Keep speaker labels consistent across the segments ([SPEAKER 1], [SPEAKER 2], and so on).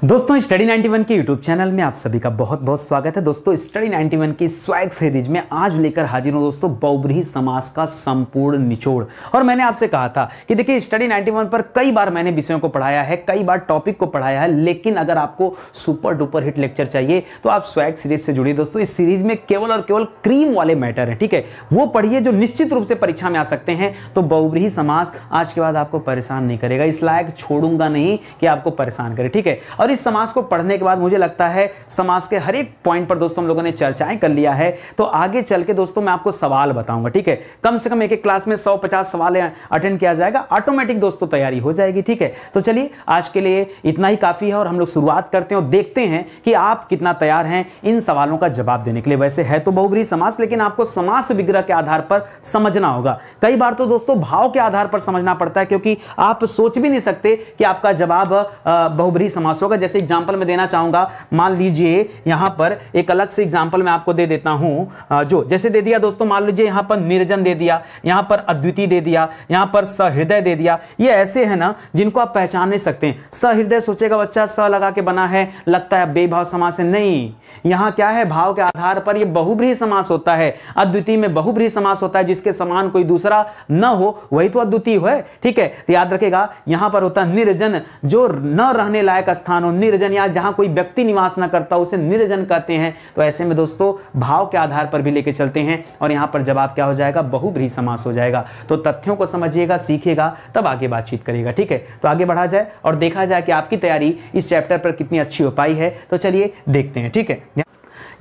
[SPEAKER 1] दोस्तों स्टडी 91 के YouTube channel में आप सभी का बहुत बहुत स्वागत है। दोस्तों स्टडी 91 की स्वैग सीरीज में आज लेकर हाजिर हूं दोस्तों बहुब्रीहि समास का संपूर्ण निचोड़। और मैंने आपसे कहा था कि देखिए स्टडी 91 पर कई बार मैंने विषयों को पढ़ाया है, कई बार टॉपिक को पढ़ाया है, लेकिन अगर आपको सुपर डुपर हिट लेक्चर चाहिए तो आप स्वैग सीरीज से जुड़िए। दोस्तों इस सीरीज में केवल और केवल क्रीम वाले मैटर है, ठीक है, वो पढ़िए जो निश्चित रूप से परीक्षा में आ सकते हैं। तो बहुब्रीहि समास आज के बाद आपको परेशान नहीं करेगा, इस लायक छोड़ूंगा नहीं कि आपको परेशान करे, ठीक है। और इस समास को पढ़ने के बाद मुझे लगता है समास के हर एक पॉइंट पर दोस्तों हम लोगों ने चर्चाएं कर लिया है। तो आगे चल के दोस्तों मैं आपको सवाल बताऊंगा, ठीक है। कम से कम एक एक क्लास में 150 सवाल अटेंड किया जाएगा, ऑटोमेटिक दोस्तों तैयारी हो जाएगी, ठीक है। तो चलिए आज के लिए इतना ही काफी है और हम लोग शुरुआत करते हैं और देखते हैं कि आप कितना तैयार हैं इन सवालों का जवाब देने के लिए। वैसे है तो बहुब्रीहि समास, लेकिन आपको समास विग्रह के आधार पर समझना होगा। कई बार तो दोस्तों भाव के आधार पर समझना पड़ता है, क्योंकि आप सोच भी नहीं सकते कि आपका जवाब बहुब्रीहि समास होगा। जैसे एग्जाम्पल में देना चाहूंगा, मान लीजिए यहां पर एक अलग से एग्जाम्पल मैं आपको दे देता हूं, जो जैसे दे दिया दोस्तों, मान लीजिए यहां पर निर्जन दे दिया, यहां पर अद्वितीय दे दिया, यहां पर सहृदय दे दिया। ये ऐसे है ना जिनको आप पहचान नहीं सकते। सहृदय सोचेगा बच्चा स लगा के बना है, लगता है बेभाव समास है, नहीं, यहां क्या है, भाव के आधार पर यह बहुब्रीहि समास होता है। अद्वितीय में बहुब्रीहि समास होता है, जिसके समान कोई दूसरा न हो वही तो अद्वितीय है, ठीक है। तो याद रखेगा यहां पर होता है निर्जन, जो न रहने लायक स्थान हो, निर्जन या जहां कोई व्यक्ति निवास न करता उसे निर्जन कहते हैं। तो ऐसे में दोस्तों भाव के आधार पर भी लेके चलते हैं और यहां पर जवाब क्या हो जाएगा, बहुब्रीहि समास हो जाएगा। तो तथ्यों को समझिएगा, सीखिएगा, तब आगे बातचीत करिएगा, ठीक है। तो आगे बढ़ा जाए और देखा जाए कि आपकी तैयारी इस चैप्टर पर कितनी अच्छी हो पाई है। तो चलिए देखते हैं, ठीक है।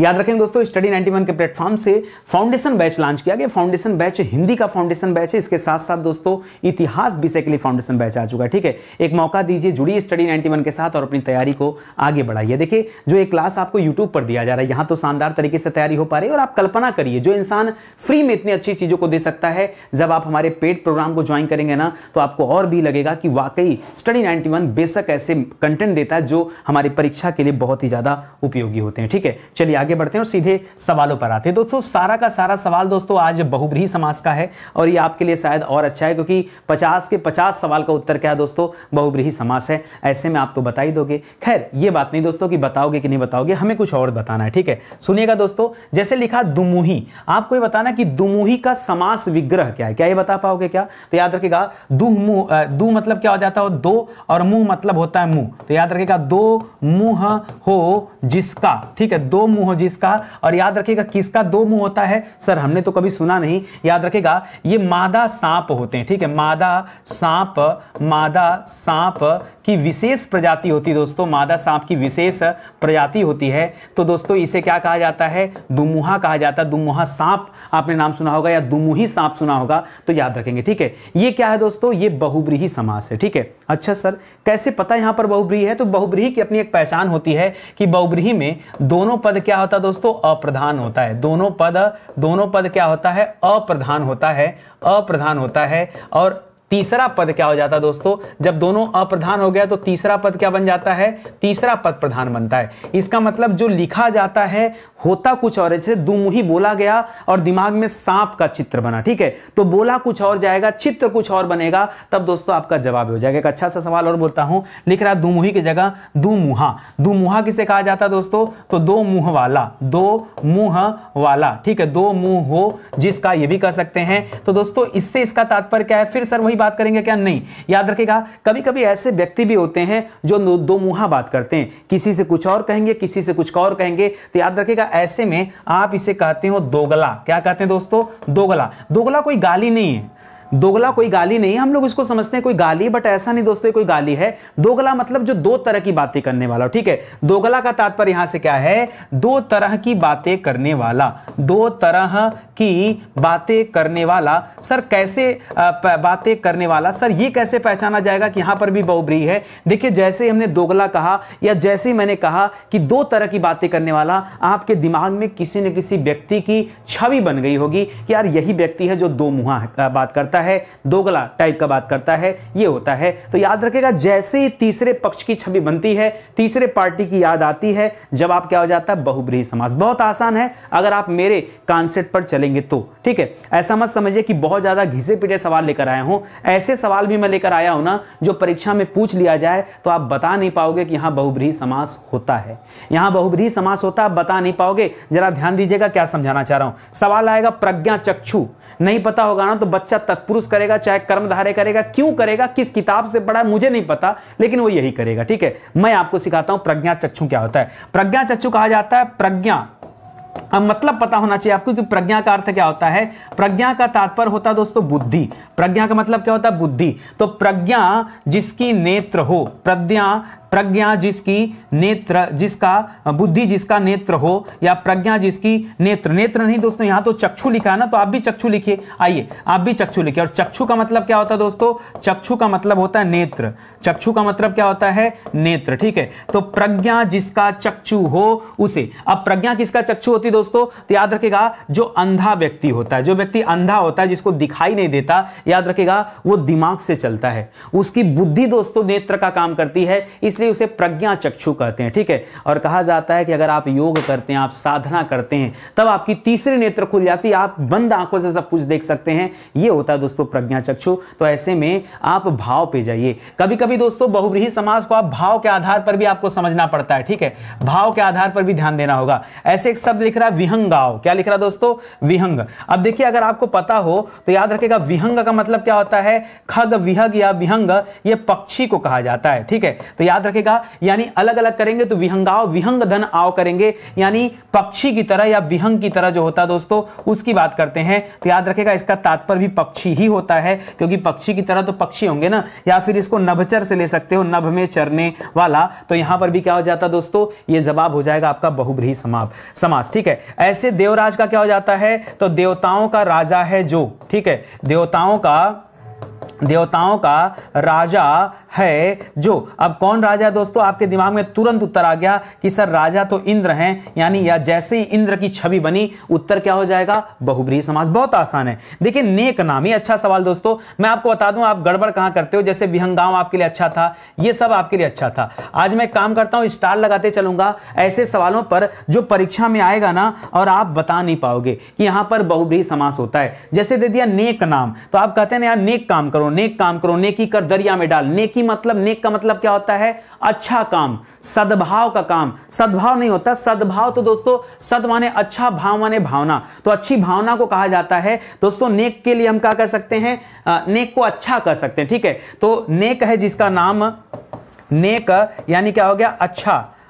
[SPEAKER 1] याद रखें दोस्तों स्टडी 91 के प्लेटफॉर्म से फाउंडेशन बैच लॉन्च किया गया। फाउंडेशन बैच हिंदी का फाउंडेशन बैच है, इसके साथ साथ दोस्तों इतिहास विषय के लिए फाउंडेशन बैच आ चुका है, ठीक है। एक मौका दीजिए, जुड़िए स्टडी 91 के साथ और अपनी तैयारी को आगे बढ़ाइए। देखिए जो एक क्लास आपको यूट्यूब पर दिया जा रहा है, यहाँ तो शानदार तरीके से तैयारी हो पा रही है। और आप कल्पना करिए, जो इंसान फ्री में इतनी अच्छी चीजों को दे सकता है, जब आप हमारे पेड प्रोग्राम को ज्वाइन करेंगे ना, तो आपको और भी लगेगा कि वाकई स्टडी 91 बेशक ऐसे कंटेंट देता है जो हमारी परीक्षा के लिए बहुत ही ज्यादा उपयोगी होते हैं, ठीक है। चलिए आगे बढ़ते हैं और सीधे सवालों पर आते हैं। दोस्तों सारा का सारा सवाल दोस्तों आज बहुब्रीहि समास का है, और ये आपके लिए शायद और अच्छा है, क्योंकि 50 के 50 सवाल का उत्तर क्या है दोस्तों, बहुब्रीहि समास है। ऐसे में आप तो बता ही दोगे। खैर ये बात नहीं दोस्तों कि बताओगे कि नहीं बताओगे, हमें कुछ और बताना है, ठीक है। सुनिएगा दोस्तों, जैसे लिखा दुमुही, आपको ये बताना कि दुमुही का समास विग्रह क्या है। क्या ये बता पाओगे क्या? तो याद रखिएगा, दू मतलब क्या हो जाता है, दो, और मुंह मतलब होता है मुंह। तो याद रखिएगा दो मुंह हो जिसका, ठीक है, दो मुंह हो जिसका। और याद रखिएगा किसका दो मुंह होता है, सर हमने तो कभी सुना नहीं। याद रखिएगा ये मादा सांप होते हैं, ठीक है। मादा सांप की विशेष प्रजाति होती है दोस्तों, मादा सांप की विशेष प्रजाति होती है। तो दोस्तों इसे क्या कहा जाता है, दुमुहा कहा जाता है। दुमुहा सांप आपने नाम सुना होगा या दुमुही सांप सुना होगा, तो याद रखेंगे, ठीक है। ये क्या है दोस्तों, ये बहुब्रीहि समास है, ठीक है। अच्छा सर कैसे पता यहां पर बहुब्रीहि है? तो बहुब्रीहि की अपनी एक पहचान होती है कि बहुब्रीहि में दोनों पद क्या होता है दोस्तों, अप्रधान होता है। दोनों पद क्या होता है, अप्रधान होता है। और तीसरा पद क्या हो जाता है दोस्तों, जब दोनों अप्रधान हो गया तो तीसरा पद क्या बन जाता है, तीसरा पद प्रधान बनता है। इसका मतलब जो लिखा जाता है होता कुछ और है। जैसे दुमुही बोला गया और दिमाग में सांप का चित्र बना, ठीक है, तो बोला कुछ और जाएगा, चित्र कुछ और बनेगा, तब दोस्तों आपका जवाब हो जाएगा। एक अच्छा सा सवाल और बोलता हूं, लिख रहा दुमुही की जगह दुमुहा। दुमुहा किसे कहा जाता है दोस्तों, तो दो मुंह वाला, ठीक है, दो मुंह हो जिसका, ये भी कह सकते हैं। तो दोस्तों इससे इसका तात्पर्य क्या है, फिर सर वही बात करेंगे क्या, नहीं। याद रखिएगा कभी कभी ऐसे व्यक्ति भी होते हैं जो दो मुंहा बात करते हैं, किसी से कुछ और कहेंगे, किसी से कुछ और कहेंगे। तो याद रखिएगा ऐसे में आप इसे कहते हो दोगला। क्या कहते हैं दोस्तों, दोगला। दोगला कोई गाली नहीं है, दोगला कोई गाली नहीं है, हम लोग इसको समझते हैं कोई गाली, बट ऐसा नहीं दोस्तों कोई गाली है। दोगला मतलब जो दो तरह की बातें करने वाला, ठीक है। दोगला का तात्पर्य यहां से क्या है, दो तरह की बातें करने वाला, दो तरह की बातें करने वाला। सर कैसे बातें करने वाला, सर ये कैसे पहचाना जाएगा कि यहां पर भी बहुब्रीहि है? देखिए जैसे ही हमने दोगला कहा या जैसे ही मैंने कहा कि दो तरह की बातें करने वाला, आपके दिमाग में किसी न किसी व्यक्ति की छवि बन गई होगी कि यार यही व्यक्ति है जो दो मुंहा बात करता करता है, दोगला टाइप का बात करता है, ये होता है। तो याद रखेगा, जैसे ही तीसरे पक्ष की छवि बनती है, तीसरे पार्टी की याद आती है, जवाब क्या हो जाता है? बहुब्रीहि समास। बहुत आसान है अगर आप मेरे कॉन्सेप्ट पर चलेंगे तो, ठीक है। ऐसा मत समझिए कि बहुत ज्यादा घिसे पिटे सवाल लेकर आया हूं, ऐसे सवाल भी मैं लेकर आया हूं ना जो परीक्षा में पूछ लिया जाए तो आप बता नहीं पाओगे कि यहां बहुब्रीहि समास होता है, यहां बहुब्रीहि समास होता है, बता नहीं पाओगे। जरा ध्यान दीजिएगा क्या समझाना चाह रहा हूं। सवाल आएगा प्रज्ञा चक्षु, नहीं पता होगा ना तो बच्चा तत्पुरुष करेगा, चाहे कर्मधारय करेगा, क्यों करेगा, किस किताब से पढ़ा मुझे नहीं पता, लेकिन वो यही करेगा, ठीक है। मैं आपको सिखाता हूं प्रज्ञा चक्षु क्या होता है। प्रज्ञा चक्षु कहा जाता है प्रज्ञा, अब मतलब पता होना चाहिए आपको कि प्रज्ञा का अर्थ क्या होता है। प्रज्ञा का तात्पर्य होता है दोस्तों बुद्धि। प्रज्ञा का मतलब क्या होता है? बुद्धि। तो प्रज्ञा जिसकी नेत्र हो, प्रज्ञा जिसकी नेत्र, जिसका बुद्धि जिसका नेत्र हो, या प्रज्ञा जिसकी नेत्र नहीं दोस्तों, यहां तो चक्षु लिखा है ना, तो आप भी चक्षु लिखिए। आइए आप भी चक्षु लिखिए। और चक्षु का मतलब क्या होता है दोस्तों? चक्षु का मतलब होता है नेत्र। चक्षु का मतलब क्या होता है? नेत्र, ठीक है। तो प्रज्ञा जिसका चक्षु हो उसे। अब प्रज्ञा किसका चक्षु होती है दोस्तों? तो याद रखेगा जो अंधा व्यक्ति होता है, जो व्यक्ति अंधा होता है, जिसको दिखाई नहीं देता, याद रखेगा वो दिमाग से चलता है, उसकी बुद्धि दोस्तों नेत्र का काम करती है, इसलिए उसे प्रज्ञा चक्षु कहते हैं, ठीक है। और कहा जाता है कि अगर आप योग करते हैं, आप साधना करते हैं, तब आपकी तीसरी नेत्र खुल जाती है, आप बंद आंखों से सब कुछ देख सकते हैं। ये होता है दोस्तों प्रज्ञा चक्षु। तो ऐसे में आप भाव पे जाइए। कभी कभी दोस्तों बहुब्रीहि समास को आप भाव के आधार पर भी आपको समझना पड़ता है, ठीक है। भाव के आधार पर भी ध्यान देना होगा। ऐसे एक शब्द लिख रहा है विहंगाव। क्या लिख रहा है दोस्तों? विहंग। अब देखिए अगर आपको पता हो तो याद रखेगा विहंग का मतलब क्या होता है? खग, विहग या विहंग, ये पक्षी को कहा जाता है, ठीक है। तो याद रखेगा यानी अलग अलग करेंगे तो विहंगाव, विहंग धन आव करेंगे, यानी पक्षी की तरह या विहंग की तरह जो होता है दोस्तों उसकी बात करते हैं। तो याद रखेगा इसका तात्पर्य भी पक्षी ही होता है, क्योंकि पक्षी की तरह तो पक्षी होंगे ना, या फिर इसको नभचर से ले सकते हो, नभ में चरने वाला। तो यहां पर भी क्या हो जाता है दोस्तों? ये जवाब हो जाएगा आपका बहुब्रीहि समास, ठीक है। ऐसे देवराज का क्या हो जाता है? तो देवताओं का राजा है जो, ठीक है, देवताओं का राजा है जो। अब कौन राजा है दोस्तों? आपके दिमाग में तुरंत उत्तर आ गया कि सर राजा तो इंद्र हैं, यानी या जैसे ही इंद्र की छवि बनी उत्तर क्या हो जाएगा? बहुब्रीहि समास। बहुत आसान है। देखिए नेक नाम, ये अच्छा सवाल दोस्तों। मैं आपको बता दूं आप गड़बड़ कहां करते हो। जैसे विहंगाव आपके लिए अच्छा था, ये सब आपके लिए अच्छा था। आज मैं काम करता हूं, स्टार लगाते चलूंगा ऐसे सवालों पर जो परीक्षा में आएगा ना और आप बता नहीं पाओगे कि यहां पर बहुब्रीहि समास होता है। जैसे दे दिया नेक नाम, तो आप कहते हैं ना यार नेक काम करो, नेक काम करो, नेकी कर दरिया में डाल। नेकी मतलब, नेक का मतलब क्या होता है? अच्छा काम, सद्भाव का काम। सद्भाव नहीं होता, सद्भाव तो दोस्तों सद माने अच्छा, भाव माने भावना, तो अच्छी भावना को कहा जाता है दोस्तों। नेक के लिए हम क्या कह सकते हैं? नेक को अच्छा कह सकते हैं, ठीक है। तो नेक है जिसका नाम, नेक यानी क्या हो गया?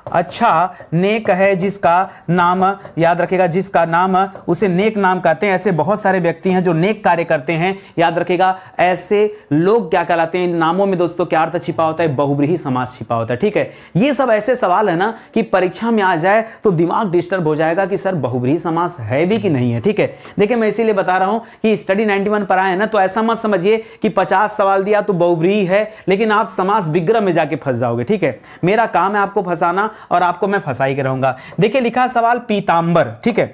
[SPEAKER 1] अच्छा, नेक है जिसका नाम, याद रखेगा जिसका नाम, उसे नेक नाम कहते हैं। ऐसे बहुत सारे व्यक्ति हैं जो नेक कार्य करते हैं, याद रखेगा ऐसे लोग क्या कहलाते हैं? इन नामों में दोस्तों क्या अर्थ छिपा होता है? बहुब्रीहि समास छिपा होता है, ठीक है। ये सब ऐसे सवाल है ना कि परीक्षा में आ जाए तो दिमाग डिस्टर्ब हो जाएगा कि सर बहुब्रीहि समास है भी कि नहीं है, ठीक है। देखिए मैं इसीलिए बता रहा हूं कि स्टडी 91 पर आए ना, तो ऐसा मत समझिए कि 50 सवाल दिया तो बहुब्रीहि है, लेकिन आप समास विग्रह में जाके फंस जाओगे, ठीक है। मेरा काम है आपको फंसाना और आपको मैं फंसा ही के रहूंगा। देखिए लिखा सवाल पीतांबर, ठीक है।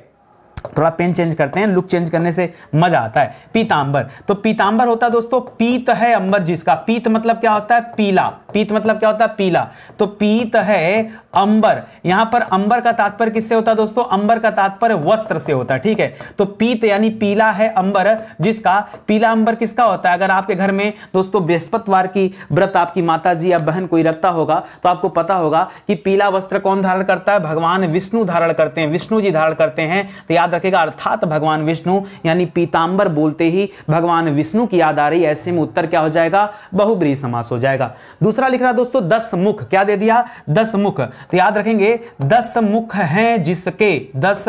[SPEAKER 1] थोड़ा पेन चेंज करते हैं, लुक चेंज करने से मजा आता है। पीतांबर, तो पीतांबर होता है दोस्तों पीत है अंबर जिसका। पीत मतलब क्या होता है? पीला। पीत मतलब क्या होता है? पीला। तो पीत है अंबर। यहां पर अंबर का तात्पर्य किससे होता है दोस्तों? अंबर का तात्पर्य वस्त्र से होता है, ठीक है। तो पीत यानी पीला है अंबर जिसका। पीला अंबर किसका होता है? अगर आपके घर में दोस्तों बृहस्पतिवार की व्रत आपकी माता जी या बहन कोई रखता होगा तो आपको पता होगा कि पीला वस्त्र कौन धारण करता है? भगवान विष्णु धारण करते हैं, विष्णु जी धारण करते हैं। तो याद रखेगा अर्थात भगवान विष्णु, यानी पीतांबर बोलते ही भगवान विष्णु की याद आ रही। ऐसे में उत्तर क्या हो जाएगा? बहुब्रीहि समास हो जाएगा। दूसरा लिख रहा दोस्तों 10 मुख। क्या दे दिया? 10 मुख। तो याद रखेंगे 10 मुख हैं जिसके, 10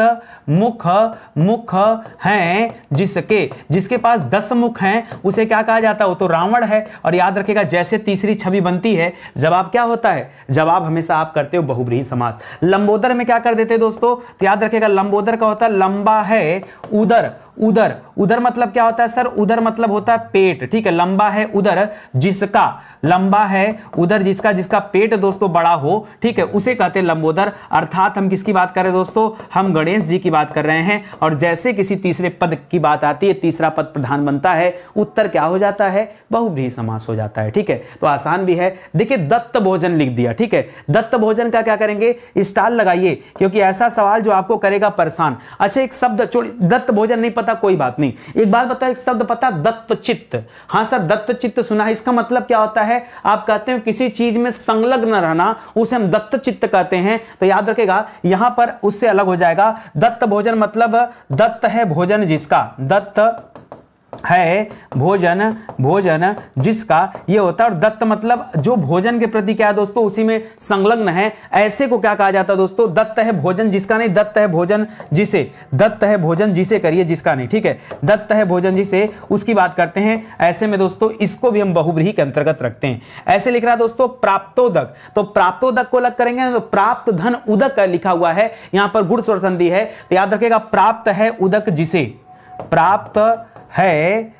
[SPEAKER 1] मुख हैं जिसके, जिसके पास 10 मुख हैं उसे क्या कहा जाता है? वो तो रावण है। और याद रखेगा जैसे तीसरी छवि बनती है जवाब क्या होता है? जवाब हमेशा आप करते हो बहुब्रीहि समास। लंबोदर में क्या कर देते दोस्तों? तो याद रखेगा लंबोदर का होता है लंबा है उदर, उदर, उदर मतलब क्या होता है सर? उदर मतलब होता है पेट, ठीक है। लंबा है उदर जिसका, लंबा है उदर जिसका, जिसका पेट दोस्तों बड़ा हो, ठीक है, उसे कहते हैं लंबोदर। अर्थात हम किसकी बात कर रहे हैं दोस्तों? हम गणेश जी की बात कर रहे हैं। और जैसे किसी तीसरे पद की बात आती है, तीसरा पद प्रधान बनता है, उत्तर क्या हो जाता है? बहुव्रीहि समास हो जाता है, ठीक है। तो आसान भी है। देखिए दत्त भोजन लिख दिया, ठीक है। दत्त भोजन का क्या करेंगे? स्टाल लगाइए, क्योंकि ऐसा सवाल जो आपको करेगा परेशान। अच्छा एक शब्द छोड़, दत्त भोजन नहीं पता कोई बात नहीं, एक बात बताओ, एक शब्द पता? दत्तचित्त। हाँ सर दत्तचित्त सुना है, इसका मतलब क्या होता है? आप कहते हैं किसी चीज में संलग्न रहना, उसे हम दत्तचित्त कहते हैं। तो याद रखेगा यहां पर उससे अलग हो जाएगा। दत्त भोजन मतलब दत्त है भोजन जिसका, दत्त है भोजन, भोजन जिसका ये होता है। और दत्त मतलब जो भोजन के प्रति क्या है दोस्तों? उसी में संलग्न है। ऐसे को क्या कहा जाता है दोस्तों? दत्त है भोजन जिसका नहीं, दत्त है भोजन जिसे, दत्त है भोजन जिसे करिए, जिसका नहीं, ठीक है। दत्त है भोजन जिसे, उसकी बात करते हैं। ऐसे में दोस्तों इसको भी हम बहुव्रीहि के अंतर्गत रखते हैं। ऐसे लिख रहा है दोस्तों प्राप्तोदक, तो प्राप्तोदक को अलग करेंगे तो प्राप्त धन उदक लिखा हुआ है, यहां पर गुण स्वर संधि है। तो याद रखेगा प्राप्त है उदक जिसे, प्राप्त है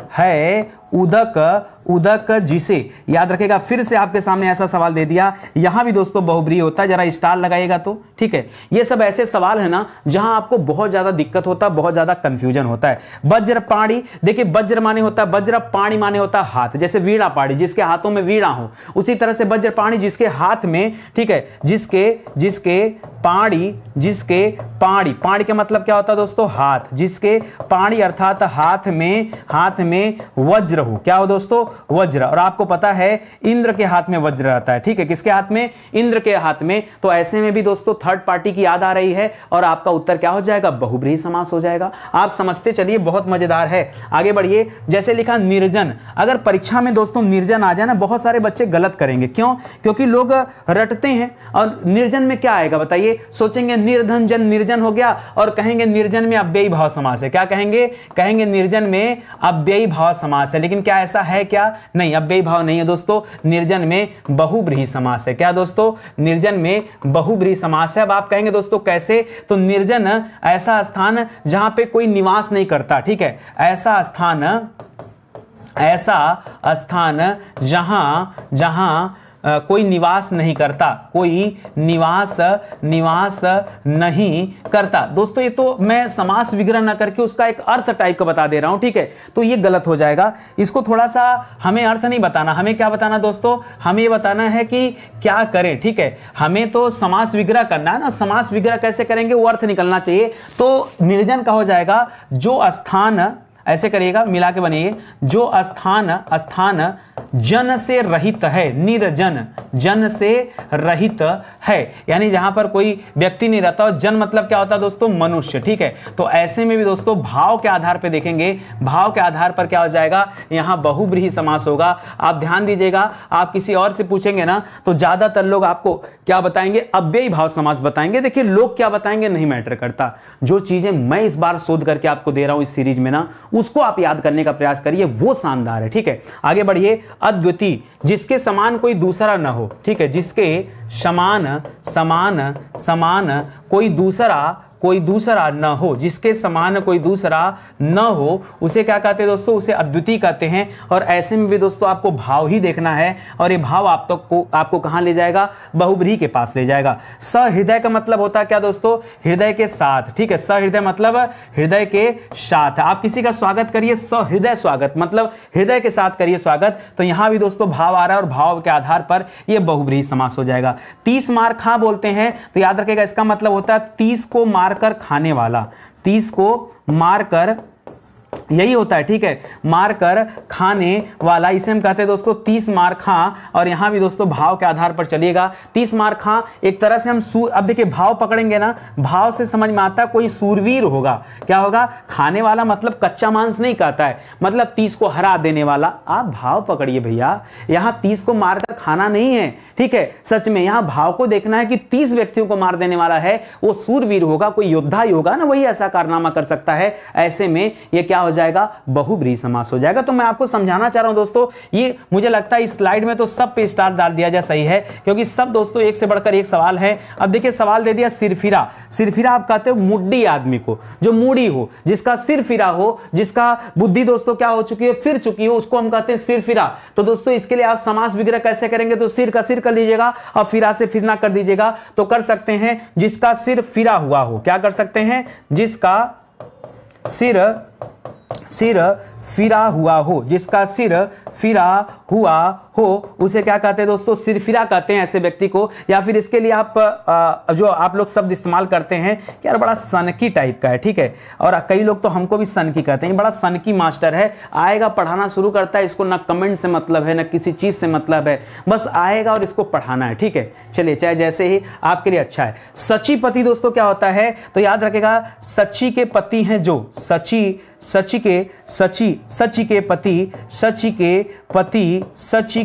[SPEAKER 1] उदक, उदक जिसे, याद रखेगा। फिर से आपके सामने ऐसा सवाल दे दिया, यहां भी दोस्तों बहुव्रीहि होता है, जरा स्टार लगाइएगा तो, ठीक है। ये सब ऐसे सवाल है ना जहां आपको बहुत ज्यादा दिक्कत होता है, बहुत ज्यादा कंफ्यूजन होता है। वज्र पाणी, देखिए वज्र माने होता है वज्र, पाणी माने होता है हाथ, जैसे वीणा पाणी जिसके हाथों में वीणा हो, उसी तरह से वज्र पाणी जिसके हाथ में, ठीक है, जिसके पाणी, जिसके पाणी, पाणी का मतलब क्या होता है दोस्तों? हाथ, जिसके पाणी अर्थात हाथ में वज्र हो, क्या हो दोस्तों? वज्र। और आपको पता है इंद्र के हाथ में वज्र रहता है, ठीक है। किसके हाथ में? इंद्र के हाथ में। तो ऐसे में भी दोस्तों थर्ड पार्टी की याद आ रही है और आपका उत्तर क्या हो जाएगा? बहुव्रीहि समास हो जाएगा। आप समझते चलिए, बहुत मजेदार है। आगे बढ़िए, जैसे लिखा निर्जन। अगर परीक्षा में दोस्तों निर्जन आ जाए ना, बहुत सारे बच्चे गलत करेंगे। क्यों? क्योंकि लोग रटते हैं। और निर्जन में क्या आएगा बताइए? सोचेंगे निर्धन जन निर्जन हो गया, और कहेंगे निर्जन में अव्ययी भाव समास है। क्या कहेंगे? कहेंगे निर्जन में अव्ययी भाव समास है। लेकिन क्या ऐसा है क्या? नहीं, अव्ययी भाव नहीं है दोस्तों। निर्जन में बहुव्रीहि समास है। क्या दोस्तों? निर्जन में बहुव्रीहि समास है। अब आप कहेंगे दोस्तों कैसे? तो निर्जन ऐसा स्थान जहां पे कोई निवास नहीं करता, ठीक है। ऐसा स्थान जहां कोई निवास नहीं करता, कोई निवास नहीं करता। दोस्तों ये तो मैं समास विग्रह न करके उसका एक अर्थ टाइप का बता दे रहा हूं, ठीक है। तो ये गलत हो जाएगा। इसको थोड़ा सा हमें अर्थ नहीं बताना, हमें क्या बताना दोस्तों? हमें ये बताना है कि क्या करें, ठीक है। हमें तो समास विग्रह करना है ना। समास विग्रह कैसे करेंगे? वो अर्थ निकलना चाहिए। तो निर्जन का हो जाएगा जो स्थान, ऐसे करिएगा, मिला के बनिए, जो स्थान जन से रहित है, निर्जन, जन से रहित है, यानी जहां पर कोई व्यक्ति नहीं रहता। और जन मतलब क्या होता है दोस्तों? मनुष्य, ठीक है। तो ऐसे में भी दोस्तों भाव के आधार पर देखेंगे, भाव के आधार पर क्या हो जाएगा? यहां बहुव्रीहि समास होगा। आप ध्यान दीजिएगा, आप किसी और से पूछेंगे ना तो ज्यादातर लोग आपको क्या बताएंगे? अव्ययी भाव समास बताएंगे। देखिए लोग क्या बताएंगे नहीं मैटर करता, जो चीजें मैं इस बार शोध करके आपको दे रहा हूं इस सीरीज में ना, उसको आप याद करने का प्रयास करिए, वो शानदार है, ठीक है। आगे बढ़िए, अद्वितीय, जिसके समान कोई दूसरा न हो, ठीक है। जिसके समान कोई दूसरा न हो, जिसके समान कोई दूसरा न हो, उसे क्या कहते हैं दोस्तों? उसे अद्वितीय कहते हैं। और ऐसे में भी दोस्तों आपको भाव ही देखना है, और ये भाव आपको कहां ले जाएगा? बहुव्रीहि के पास ले जाएगा। सहृदय का मतलब होता है क्या दोस्तों? हृदय के साथ, ठीक है। सहृदय मतलब हृदय के साथ। आप किसी का स्वागत करिए, सहृदय स्वागत मतलब हृदय के साथ करिए स्वागत। तो यहां भी दोस्तों भाव आ रहा है और भाव के आधार पर यह बहुव्रीहि समास हो जाएगा। 30 मार खा बोलते हैं, तो याद रखिएगा इसका मतलब होता है 30 को मारकर खाने वाला, 30 को मारकर, यही होता है, ठीक है, मारकर खाने वाला, इसे हम कहते हैं दोस्तों 30 मार खा। और यहां भी दोस्तों भाव के आधार पर चलिएगा। 30 मार खा एक तरह से हम अब देखिए भाव पकड़ेंगे ना, भाव से समझ में आता है कोई सूरवीर होगा। क्या होगा? खाने वाला मतलब कच्चा मांस नहीं कहता है, मतलब 30 को हरा देने वाला। आप भाव पकड़िए भैया, यहां 30 को मारकर खाना नहीं है, ठीक है। सच में यहां भाव को देखना है कि 30 व्यक्तियों को मार देने वाला है, वो सूरवीर होगा, कोई योद्धा ही होगा ना, वही ऐसा कारनामा कर सकता है। ऐसे में ये क्या हो जाएगा, बहुब्रीहि समास हो जाएगा। तो मैं आपको समझाना चाह रहा हूं दोस्तों, ये मुझे लगता है इस स्लाइड में तो सब पे स्टार डाल दिया जाए, सही है, क्योंकि सब दोस्तों एक से बढ़कर एक सवाल है। अब देखिए सवाल दे दिया सिरफिरा। सिरफिरा आप कहते हो मुड्डी आदमी को, जो मूडी हो, जिसका सिर फिरा हो, जिसका बुद्धि दोस्तों क्या हो चुकी है, फिर चुकी हो, उसको हम कहते हैं सिरफिरा। तो दोस्तों इसके लिए आप समास विग्रह कैसे करेंगे, तो सिर का सिर कर लीजिएगा और फिरा से फिरना कर दीजिएगा। तो कर सकते हैं जिसका सिर फिरा हुआ हो, क्या कर सकते हैं, जिसका सिर फिरा हुआ हो, जिसका सिर फिरा हुआ हो उसे क्या कहते हैं दोस्तों, सिरफिरा कहते हैं ऐसे व्यक्ति को। या फिर इसके लिए आप जो आप लोग शब्द इस्तेमाल करते हैं कि यार बड़ा सनकी टाइप का है, ठीक है, और कई लोग तो हमको भी सनकी कहते हैं, बड़ा सनकी मास्टर है, आएगा पढ़ाना शुरू करता है, इसको ना कमेंट से मतलब है ना किसी चीज से मतलब है, बस आएगा और इसको पढ़ाना है, ठीक है। चलिए चाहे जैसे ही आपके लिए अच्छा है। सचीपति दोस्तों क्या होता है, तो याद रखेगा सची के पति हैं जो, सची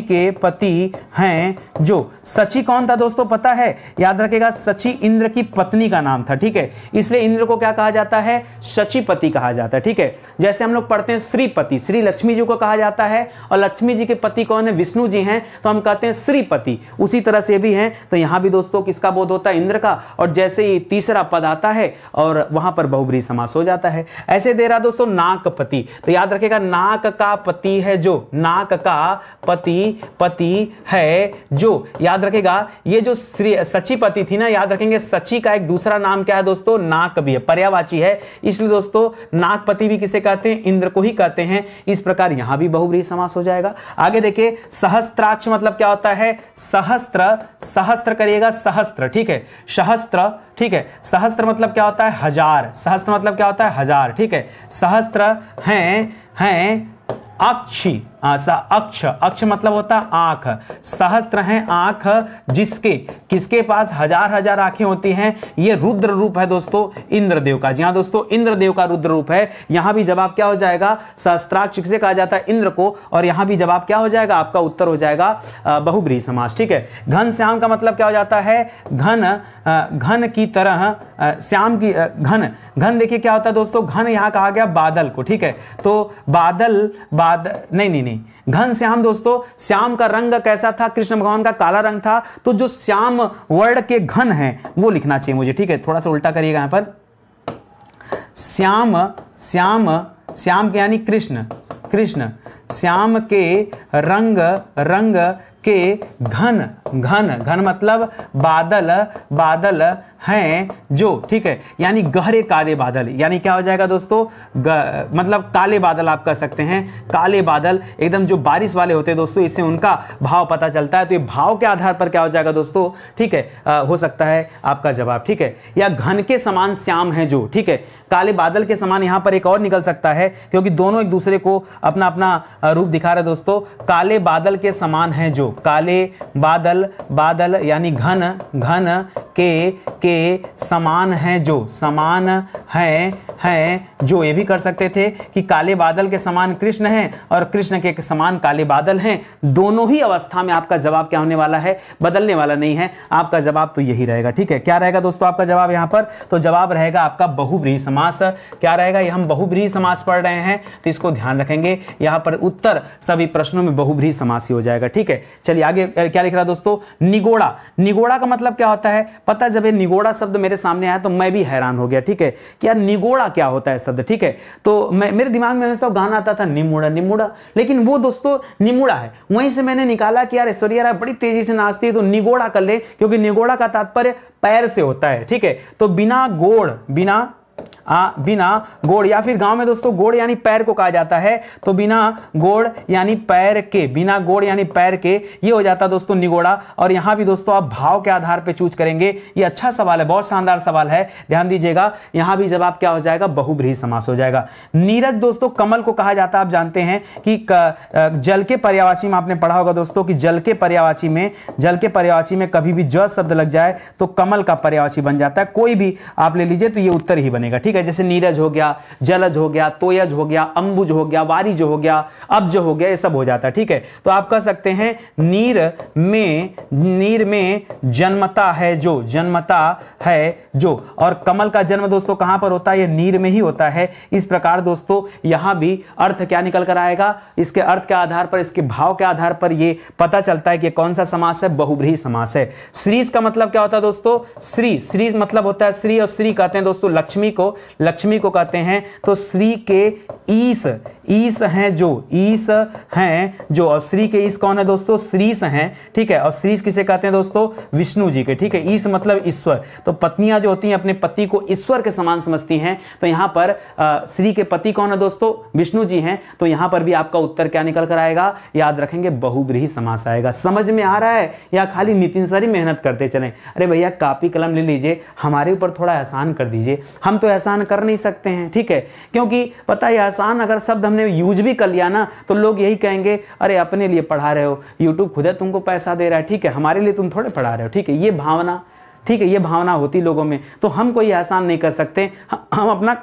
[SPEAKER 1] के पति हैं जो। सची कौन था दोस्तों पता है, याद रखेगा सची इंद्र की पत्नी का नाम था, ठीक है, इसलिए इंद्र को क्या कहा जाता है, सचीपति कहा जाता है, ठीक है। जैसे हम लोग पढ़ते हैं श्रीपति, श्री लक्ष्मी जी को कहा जाता है, और लक्ष्मी जी के पति कौन है, विष्णु जी हैं, तो हम कहते हैं श्रीपति। उसी तरह से भी हैं, तो यहां भी दोस्तों किसका बोध होता है, इंद्र का, और जैसे ही तीसरा पद आता है और वहां पर बहुब्रीहि समास हो जाता है। ऐसे दे रहा दोस्तों नाकपति, तो याद रखेगा नाक का पति है जो, नाक का पति है जो, याद रखेगा ये जो सचीपति थी ना, याद रखेंगे सची का एक दूसरा नाम क्या है दोस्तों, नाक भी है, पर्यायवाची है, इसलिए दोस्तों नाकपति भी किसे कहते हैं, इंद्र को ही कहते हैं। इस प्रकार यहां भी बहुब्रीहि समास हो जाएगा। आगे देखिए सहस्त्राक्ष मतलब क्या होता है, सहस्त्र करिएगा, सहस्त्र, ठीक है, सहस्त्र, ठीक है, सहस्त्र मतलब क्या होता है, हजार, सहस्त्र मतलब क्या होता है, हजार, ठीक है। सहस्त्र हैं अक्षी, अक्ष मतलब होता है आंख, सहस्त्र हैं आंख जिसके, किसके पास हजार हजार आंखें होती हैं, ये रुद्र रूप है दोस्तों इंद्रदेव का। जी हाँ दोस्तों, इंद्रदेव का रुद्र रूप है। यहां भी जवाब क्या हो जाएगा, सहस्त्राक्ष किसे कहा जाता है, इंद्र को, और यहां भी जवाब क्या हो जाएगा, आपका उत्तर हो जाएगा बहुब्रीहि समास, ठीक है। घनश्याम का मतलब क्या हो जाता है, घन की तरह, श्याम की घन देखिए क्या होता है दोस्तों, घन यहां कहा गया बादल को, ठीक है, तो बादल नहीं, घन श्याम दोस्तों, श्याम का रंग कैसा था, कृष्ण भगवान का काला रंग था, तो जो श्याम वर्ण के घन है वो लिखना चाहिए मुझे, ठीक है। थोड़ा सा उल्टा करिएगा यहां पर, श्याम के यानी कृष्ण, श्याम के रंग के घन मतलब बादल हैं जो, ठीक है, यानी गहरे काले बादल, यानी क्या हो जाएगा दोस्तों, मतलब काले बादल आप कह सकते हैं, काले बादल एकदम जो बारिश वाले होते हैं दोस्तों, इससे उनका भाव पता चलता है। तो ये भाव के आधार पर क्या हो जाएगा दोस्तों, ठीक है, हो सकता है आपका जवाब, ठीक है, या घन के समान श्याम है जो, ठीक है, काले बादल के समान यहां पर एक और निकल सकता है, क्योंकि दोनों एक दूसरे को अपना अपना रूप दिखा रहे दोस्तों। काले बादल के समान है जो, काले बादल यानी घन के समान है जो, समान है जो, ये भी कर सकते थे कि काले बादल के समान कृष्ण हैं और कृष्ण के समान काले बादल हैं। दोनों ही अवस्था में आपका जवाब क्या होने वाला है, बदलने वाला नहीं है, आपका जवाब तो यही रहेगा, ठीक है। क्या रहेगा दोस्तों आपका जवाब यहां पर, तो जवाब रहेगा आपका बहुब्रीहि समास। क्या रहेगा, ये हम बहुब्रीहि समास पढ़ रहे हैं तो इसको ध्यान रखेंगे, यहां पर उत्तर सभी प्रश्नों में बहुब्रीहि समास ही हो जाएगा, ठीक है। चलिए आगे क्या लिख रहा है दोस्तों, निगोड़ा का मतलब क्या होता है पता, जब ये निगोड़ा शब्द मेरे सामने आया तो मैं भी हैरान हो गया, ठीक है, कि यार निगोड़ा क्या होता है शब्द, ठीक है। तो मेरे दिमाग में हमेशा गाना आता था निमुड़ा, लेकिन वो दोस्तों निमुड़ा है, वहीं से मैंने निकाला कि यार ऐश्वर्या राय बड़ी तेजी से नाचती है तो निगोड़ा कर ले, क्योंकि निगोड़ा का तात्पर्य पैर से होता है, ठीक है। तो बिना गोड़, या फिर गांव में दोस्तों गोड़ यानी पैर को कहा जाता है, तो बिना गोड़ यानी पैर के, बिना गोड़ यानी पैर के, ये हो जाता दोस्तों निगोड़ा। और यहां भी दोस्तों आप भाव के आधार पे चूज करेंगे, ये अच्छा सवाल है, बहुत शानदार सवाल है, ध्यान दीजिएगा। यहां भी जवाब क्या हो जाएगा, बहुब्रीहि समास हो जाएगा। नीरज दोस्तों कमल को कहा जाता है, आप जानते हैं कि जल के पर्यायवाची में आपने पढ़ा होगा दोस्तों कि जल के पर्यायवाची में कभी भी ज शब्द लग जाए तो कमल का पर्यायवाची बन जाता है, कोई भी आप ले लीजिए तो ये उत्तर ही बनेगा, ठीक है। है, जैसे नीरज हो गया, जलज हो गया, तोयज हो गया, अंबुज हो गया, वारिज हो गया, अब्ज हो गया, ये सब हो जाता है। ठीक है, तो आप कह सकते हैं नीर में जन्मता है जो, जन्मता है जो। और कमल का जन्म दोस्तों कहां पर होता है? ये नीर में ही होता है। इस प्रकार दोस्तों यहां भी अर्थ क्या निकल कर आएगा? इसके अर्थ के आधार पर, इसके भाव के आधार पर ये पता चलता है कि कौन सा समास है, बहुब्रीहि समास है। श्रीज का मतलब क्या होता है दोस्तों? श्री मतलब होता है श्री, और श्री कहते हैं दोस्तों लक्ष्मी को कहते हैं। तो श्री के ईश हैं जो, ईश हैं जो, और श्री के ईश कौन है दोस्तों? श्रीश हैं। ठीक है, और श्रीश किसे कहते हैं दोस्तों? विष्णु जी के। ठीक है, ईश मतलब ईश्वर। तो पत्नियां जो होती हैं अपने पति को ईश्वर के समान समझती हैं। तो यहां पर श्री के पति कौन है दोस्तों? विष्णु जी हैं। तो यहां पर भी आपका उत्तर क्या निकल कर आएगा? याद रखेंगे, बहुब्रीहि समास आएगा। समझ में आ रहा है या खाली नितिन सर ही मेहनत करते चलें? अरे भैया कॉपी कलम ले लीजिए, हमारे ऊपर थोड़ा एहसान कर दीजिए। हम तो एहसान कर नहीं सकते हैं। ठीक है, क्योंकि पता है एहसान अगर शब्द हमने यूज भी कर लिया ना तो लोग यही कहेंगे, अरे अपने लिए पढ़ा रहे हो, यूट्यूब खुद है तुमको पैसा दे रहा है। ठीक है, हमारे लिए तुम थोड़े पढ़ा रहे हो। ठीक है, ये भावना, ठीक है, ये भावना होती लोगों में। तो हम कोई एहसान नहीं कर सकते, हम अपना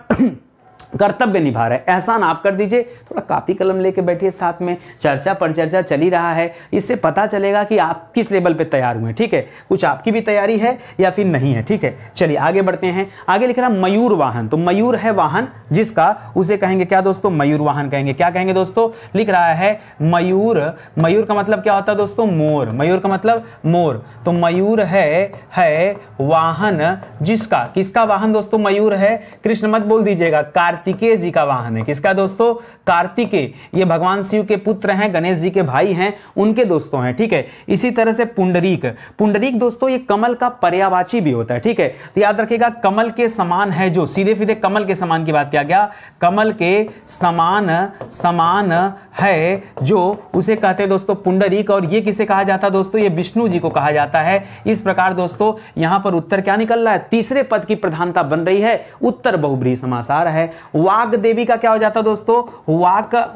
[SPEAKER 1] कर्तव्य निभा रहे हैं। एहसान आप कर दीजिए, थोड़ा कॉपी कलम लेके बैठिए साथ में, चर्चा पर चर्चा चल ही रहा है, इससे पता चलेगा कि आप किस लेवल पे तैयार हुए। ठीक है, कुछ आपकी भी तैयारी है या फिर नहीं है। ठीक है, चलिए आगे बढ़ते हैं। आगे लिख रहा मयूर वाहन। तो मयूर है वाहन जिसका, उसे कहेंगे क्या दोस्तों? मयूर वाहन कहेंगे। क्या कहेंगे दोस्तों? लिख रहा है मयूर। मयूर का मतलब क्या होता है दोस्तों? मोर। मयूर का मतलब मोर। तो मयूर है वाहन जिसका, किसका वाहन दोस्तों मयूर है? कृष्ण मत बोल दीजिएगा, कार्तिकेय जी का वाहन है। किसका दोस्तों? कार्तिकेय। ये भगवान शिव के पुत्र हैं, गणेश जी के भाई हैं, उनके दोस्तों हैं। ठीक है, इसी तरह से पुंडरीक। पुंडरीक दोस्तों ये कमल का पर्यायवाची भी होता है। ठीक है, तो याद रखिएगा कमल के समान है जो, सीधे सीधे कमल के समान की बात किया गया, कमल के समान है जो, उसे कहते हैं दोस्तों पुंडरीक। और ये किसे कहा जाता है दोस्तों? ये विष्णु जी को कहा जाता है। इस प्रकार दोस्तों यहां पर उत्तर क्या निकल रहा है? तीसरे पद की प्रधानता बन रही है, उत्तर बहुब्रीहि समास आ रहा है। वाग देवी का क्या हो जाता दोस्तों?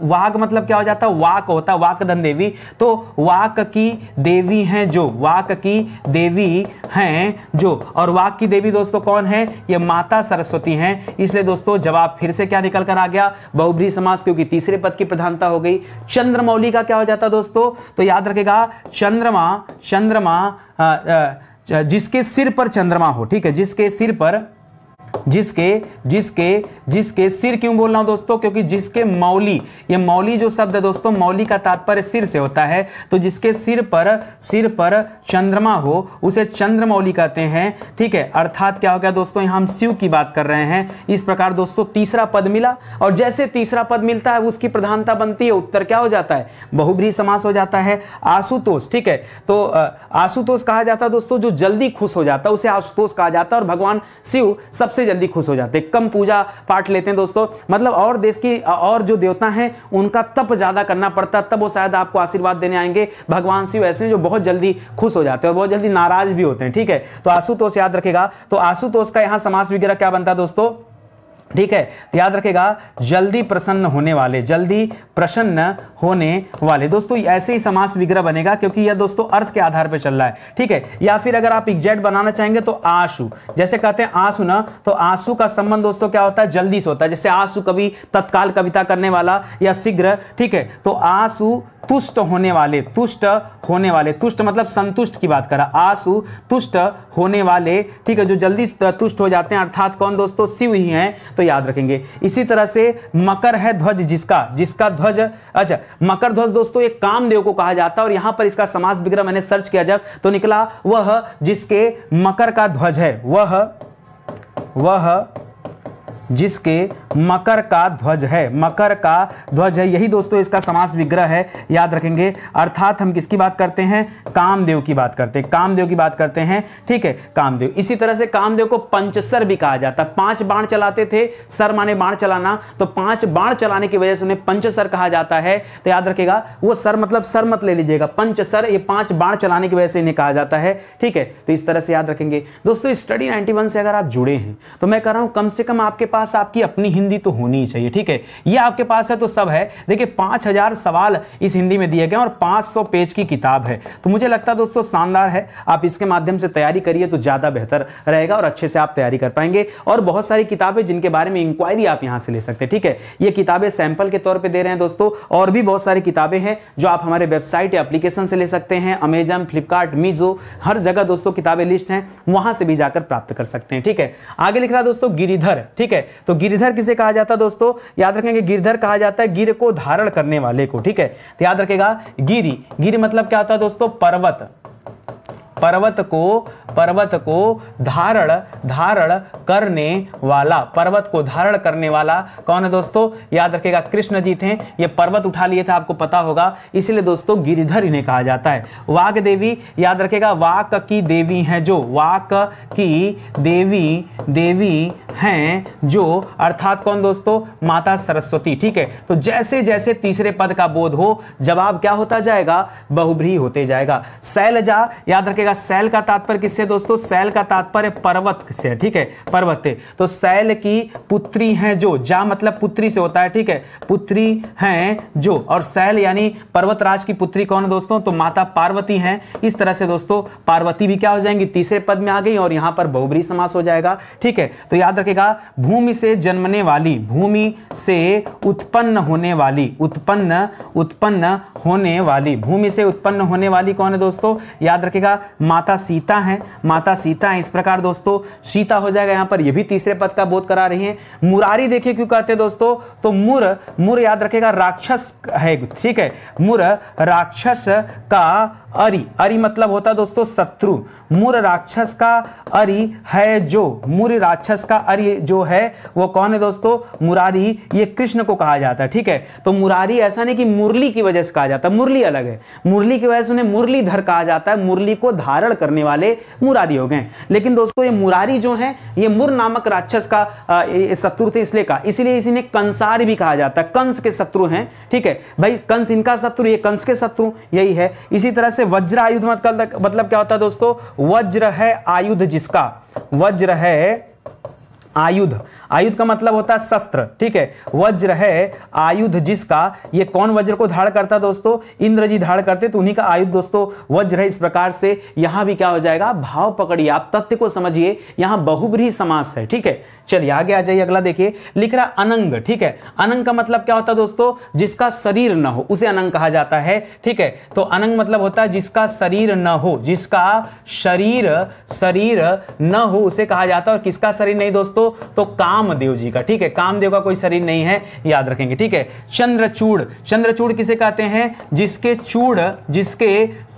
[SPEAKER 1] वाग मतलब क्या हो जाता? वाक होता, वाकधन देवी। तो वाक की देवी हैं जो, वाक की देवी हैं जो, और वाक की देवी दोस्तों कौन है? ये माता सरस्वती हैं। इसलिए दोस्तों जवाब फिर से क्या निकल कर आ गया? बहुब्रीहि समास, क्योंकि तीसरे पद की प्रधानता हो गई। चंद्रमौली का क्या हो जाता दोस्तों? तो याद रखेगा चंद्रमा जिसके सिर पर चंद्रमा हो। ठीक है, जिसके सिर पर, जिसके सिर क्यों बोल रहा हूं दोस्तों? क्योंकि जिसके मौली, ये मौली जो शब्द है दोस्तों, मौली का तात्पर्य सिर से होता है। तो जिसके सिर पर चंद्रमा हो उसे चंद्रमौली कहते हैं। ठीक है, अर्थात क्या हो गया दोस्तों? यहां हम शिव की बात कर रहे हैं। इस प्रकार दोस्तों तीसरा पद मिला, और जैसे तीसरा पद मिलता है उसकी प्रधानता बनती है, उत्तर क्या हो जाता है? बहुब्रीहि समास हो जाता है। आशुतोष। ठीक है, तो आशुतोष कहा जाता है दोस्तों जो जल्दी खुश हो जाता है, उसे आशुतोष कहा जाता है। और भगवान शिव सबसे जल्दी खुश हो जाते हैं, कम पूजा पाठ लेते हैं दोस्तों। मतलब और देश की और जो देवता हैं उनका तप ज्यादा करना पड़ता, तब वो शायद आपको आशीर्वाद देने आएंगे। भगवान शिव ऐसे हैं जो बहुत जल्दी खुश हो जाते हैं और बहुत जल्दी नाराज भी होते हैं। ठीक है, तो आशुतोष याद रखेगा। तो आशुतोष का यहां समास वगैरह क्या बनता है दोस्तों? ठीक है, याद रखेगा जल्दी प्रसन्न होने वाले, जल्दी प्रसन्न होने वाले। दोस्तों ऐसे ही समास विग्रह बनेगा, क्योंकि यह दोस्तों अर्थ के आधार पर चल रहा है। ठीक है, या फिर अगर आप एग्जैक्ट बनाना चाहेंगे तो आशु, जैसे कहते हैं आंसू ना, तो आंसू का संबंध दोस्तों क्या होता है? जल्दी से होता है। जैसे आंसू कवि तत्काल कविता करने वाला या शीघ्र। ठीक है, तो आंसू तुष्ट होने वाले, तुष्ट होने वाले, तुष्ट मतलब संतुष्ट की बात करा, आंसू तुष्ट होने वाले। ठीक है, जो जल्दी तुष्ट हो जाते हैं, अर्थात कौन दोस्तों? शिव ही हैं। तो याद रखेंगे। इसी तरह से मकर है ध्वज जिसका ध्वज, अच्छा मकर ध्वज दोस्तों एक कामदेव को कहा जाता है। और यहां पर इसका समास विग्रह मैंने सर्च किया जब, तो निकला वह जिसके मकर का ध्वज है, वह जिसके मकर का ध्वज है, मकर का ध्वज है। यही दोस्तों इसका समास विग्रह है, याद रखेंगे। अर्थात हम किसकी बात करते हैं? कामदेव की बात करते हैं, कामदेव की बात करते हैं। ठीक है, कामदेव। इसी तरह से कामदेव को पंचसर भी कहा जाता है। 5 बाण चलाते थे, सर माने बाण चलाना, तो 5 बाण चलाने की वजह से उन्हें पंचसर कहा जाता है। तो याद रखेगा, वो सर मतलब सर मत ले लीजिएगा, पंचसर, ये 5 बाण चलाने की वजह से इन्हें कहा जाता है। ठीक है, तो इस तरह से याद रखेंगे। दोस्तों स्टडी 91 से अगर आप जुड़े हैं तो मैं कह रहा हूं कम से कम आपके पास पास आपकी अपनी हिंदी तो होनी ही चाहिए, ठीक है। ये आपके पास है तो सब है। देखिए 5000 सवाल इस हिंदी में दिए गए और 500 पेज की किताब है, तो मुझे लगता है दोस्तों शानदार है। आप इसके माध्यम से तैयारी करिए तो ज्यादा बेहतर रहेगा और अच्छे से आप तैयारी कर पाएंगे। और बहुत सारी किताबें जिनके बारे में इंक्वायरी आप यहां से ले सकते हैं, ठीक है। ये किताबें सैंपल के तौर पे दे रहे हैं दोस्तों, और भी बहुत सारी किताबें हैं जो आप हमारे वेबसाइट या एप्लीकेशन से ले सकते हैं। अमेजन, फ्लिपकार्ट, मीजो, हर जगह दोस्तों किताबें लिस्ट हैं, वहां से भी जाकर प्राप्त कर सकते हैं, ठीक है। आगे लिख रहा है दोस्तों गिरिधर, ठीक है। तो गिरिधर किसे कहा जाता है दोस्तों, याद रखेंगे गिरिधर कहा जाता है गिर को धारण करने वाले को, ठीक है। तो याद रखेगा गिरी, गिरी मतलब क्या होता है दोस्तों, पर्वत। पर्वत को धारण करने वाला, पर्वत को धारण करने वाला कौन है दोस्तों, याद रखेगा कृष्ण जी थे। ये पर्वत उठा लिए थे, आपको पता होगा, इसलिए दोस्तों गिरिधर इन्हें कहा जाता है। वाक देवी, याद रखेगा वाक की देवी हैं जो, वाक की देवी हैं जो, अर्थात कौन दोस्तों, माता सरस्वती, ठीक है। तो जैसे जैसे तीसरे पद का बोध हो जवाब क्या होता जाएगा, बहुब्रीहि होते जाएगा। शैलजा, याद रखेगा शैल का तात्पर्य किससे दोस्तों, शैल का तात्पर्य पर्वत से, ठीक है, पर्वत से। तो शैल की पुत्री हैं जो, जा मतलब पुत्री से होता है, ठीक है, पुत्री हैं जो, और शैल यानी पर्वतराज की पुत्री कौन है दोस्तों, तो माता पार्वती हैं। इस तरह से दोस्तों पार्वती भी क्या हो जाएंगी, तीसरे पद में आ गई और यहां पर बहुब्रीहि समास हो जाएगा, ठीक है। तो याद रखेगा भूमि से जन्मने वाली, भूमि से उत्पन्न होने वाली, उत्पन्न होने वाली, भूमि से उत्पन्न होने वाली कौन है दोस्तों, याद रखेगा माता सीता हैं, माता सीता है। इस प्रकार दोस्तों सीता हो जाएगा यहां पर, ये भी तीसरे पद का बोध करा रही हैं। मुरारी देखिए क्यों कहते हैं दोस्तों, तो मुर याद रखेगा राक्षस है, ठीक है, मुर राक्षस का अरि, अरि मतलब होता है दोस्तों शत्रु, मुर राक्षस का अरि है जो, मुर राक्षस का अरि जो है वो कौन है दोस्तों, मुरारी, ये कृष्ण को कहा जाता है, ठीक है। तो मुरारी ऐसा नहीं कि मुरली की वजह से कहा जाता है, मुरली अलग है, मुरली की वजह से उन्हें मुरलीधर कहा जाता है, मुरली को धारण करने वाले मुरारी हो गए। लेकिन दोस्तों ये मुरारी जो है ये मुर नामक राक्षस का शत्रु थे, इसलिए कहा, इसीलिए इन्हें कंसार भी कहा जाता है, कंस के शत्रु हैं, ठीक है भाई, कंस इनका शत्रु, ये कंस के शत्रु, यही है। इसी तरह से वज्र आयुध मतलब क्या होता है दोस्तों, वज्र है आयुध जिसका, वज्र है आयुध, आयुध का मतलब होता है शस्त्र, ठीक है। वज्र है आयुध जिसका, ये कौन वज्र को धारण करता है दोस्तों, इंद्र जी धारण करते, तो उन्हीं का आयुध दोस्तों वज्र है। इस प्रकार से यहां भी क्या हो जाएगा, भाव पकड़िए, आप तथ्य को समझिए, यहां बहुब्रीहि समास है, ठीक है। चलिए आगे आ जाइए, अगला देखिए, लिख रहा अनंग, ठीक है। अनंग का मतलब क्या होता है दोस्तों, जिसका शरीर न हो उसे अनंग कहा जाता है, ठीक है। तो अनंग मतलब होता है जिसका शरीर न हो, जिसका शरीर न हो उसे कहा जाता है। और किसका शरीर नहीं दोस्तों, तो कामदेव जी का, ठीक है, कामदेव का कोई शरीर नहीं है, याद रखेंगे, ठीक है। चंद्रचूड़, चंद्रचूड़ किसे कहते हैं, जिसके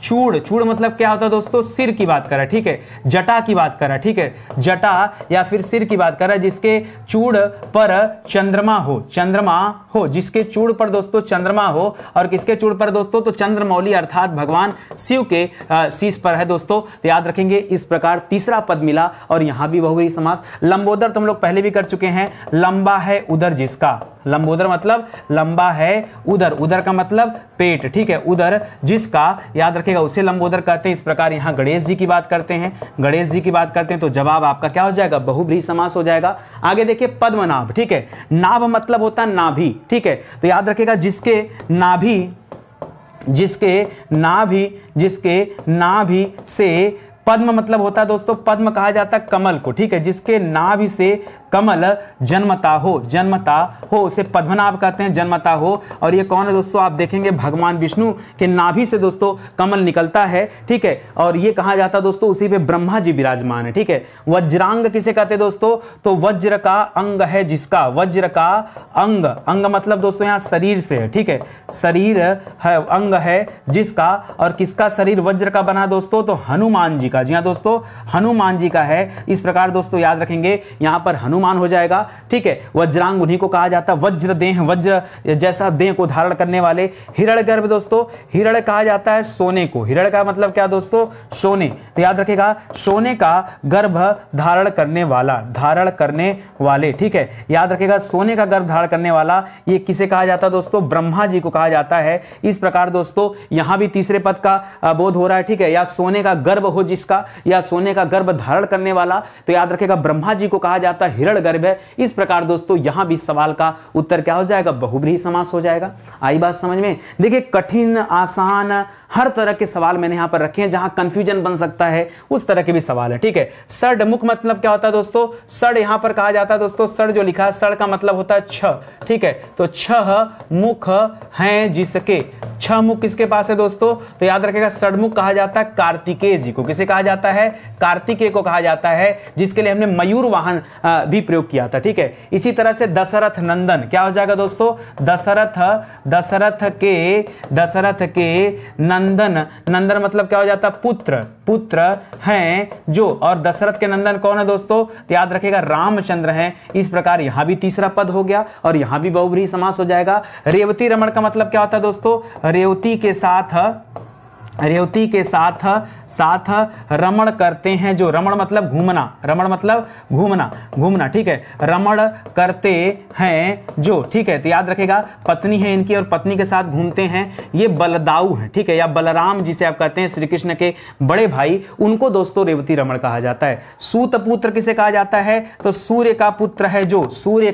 [SPEAKER 1] चूड़ मतलब क्या होता है दोस्तों, सिर की बात कर रहा है, ठीक है, जटा की बात कर रहा है, ठीक है, जटा या फिर सिर की बात कर रहा है, जिसके चूड़ पर चंद्रमा हो, जिसके चूड़ पर दोस्तों चंद्रमा हो, और किसके चूड़ पर दोस्तों, तो चंद्रमौली अर्थात भगवान शिव के शीश पर है दोस्तों। तो याद रखेंगे इस प्रकार तीसरा पद मिला, और यहां भी बहुब्रीहि समास। लंबोदर तुम लोग पहले भी कर चुके हैं, लंबा है उदर जिसका, लंबोदर मतलब लंबा है उदर, उदर का मतलब पेट, ठीक है, उदर जिसका, याद रखेंगे उसे लंबोदर कहते हैं। इस प्रकार यहां गणेश जी की बात करते हैं, गणेश जी की बात करते हैं, तो जवाब आपका क्या हो जाएगा, बहुब्रीहि समास हो जाएगा। आगे देखिए पद्मनाभ, ठीक है, नाभ मतलब होता है नाभि, ठीक है। तो याद रखिएगा जिसके नाभि से, पद्म मतलब होता है दोस्तों, पद्म कहा जाता है कमल को, ठीक है, जिसके नाभि से कमल जन्मता हो उसे पद्मनाभ कहते हैं, जन्मता हो। और ये कौन है दोस्तों, आप देखेंगे भगवान विष्णु के नाभि से दोस्तों कमल निकलता है, ठीक है, और ये कहा जाता है दोस्तों, उसी पे ब्रह्मा जी विराजमान है, ठीक है। वज्रांग किसे कहते हैं दोस्तों, तो वज्र का अंग है जिसका, वज्र का अंग मतलब दोस्तों यहाँ शरीर से है, ठीक है, शरीर है, अंग है जिसका, और किसका शरीर वज्र का बना दोस्तों, तो हनुमान जी का, जी हाँ दोस्तों हनुमान जी का है। इस प्रकार दोस्तों याद रखेंगे यहां पर हनुमान हो जाएगा, ठीक है। वज्रांग उन्हीं को कहा जाता है, वज्र देह, वज्र जैसा देह को धारण करने वाले। हिरण्यगर्भ दोस्तों, हिरण्य कहा जाता है सोने को, हिरण्य का मतलब क्या दोस्तों, सोने। तो याद रखेगा सोने का गर्भ धारण करने वाले, ठीक है, याद रखेगा सोने का गर्भ धारण करने वाला, ये किसे कहा जाता है दोस्तों, ब्रह्मा जी को कहा जाता है। इस प्रकार दोस्तों यहां भी तीसरे पद का बोध हो रहा है, ठीक है, या सोने का गर्भ हो जिस जिसका, या सोने का गर्भ धारण करने वाला, तो याद रखेगा ब्रह्मा जी को कहा जाता है हिरण्यगर्भ है। इस प्रकार दोस्तों यहां भी सवाल का उत्तर क्या हो जाएगा, बहुब्रीहि समास हो जाएगा। आई बात समझ में? देखिए कठिन, आसान, हर तरह के सवाल मैंने यहां पर रखे हैं, जहां कंफ्यूजन बन सकता है उस तरह के भी सवाल है, ठीक है। षड्मुख मतलब क्या होता है दोस्तों, षड यहां पर कहा जाता है दोस्तों, षड जो लिखा है षड का मतलब होता है छह, ठीक है। तो छह मुख हैं जिसके, छह मुख किसके पास है दोस्तों, तो याद रखेगा षड्मुख कहा जाता है कार्तिकेय जी को। किसे कहा जाता है, कार्तिकेय को कहा जाता है, जिसके लिए हमने मयूर वाहन भी प्रयोग किया था, ठीक है। इसी तरह से दशरथ नंदन क्या हो जाएगा दोस्तों, दशरथ के नंदन, नंदन मतलब क्या हो जाता है, पुत्र, पुत्र हैं जो, और दशरथ के नंदन कौन है दोस्तों, तो याद रखेगा रामचंद्र हैं। इस प्रकार यहां भी तीसरा पद हो गया और यहां भी बहुब्रीहि समास हो जाएगा। रेवती रमण का मतलब क्या होता है दोस्तों, रेवती के साथ रमण करते हैं जो, रमण मतलब घूमना, रमण मतलब घूमना, ठीक है। रमण करते हैं जो, ठीक है। तो याद रखेगा पत्नी है इनकी और पत्नी के साथ घूमते हैं, ये बलदाऊ है, ठीक है, या बलराम जिसे आप कहते हैं श्री कृष्ण के बड़े भाई, उनको दोस्तों रेवती रमण कहा जाता है। सूत पुत्र किसे कहा जाता है, तो सूर्य का पुत्र है जो, सूर्य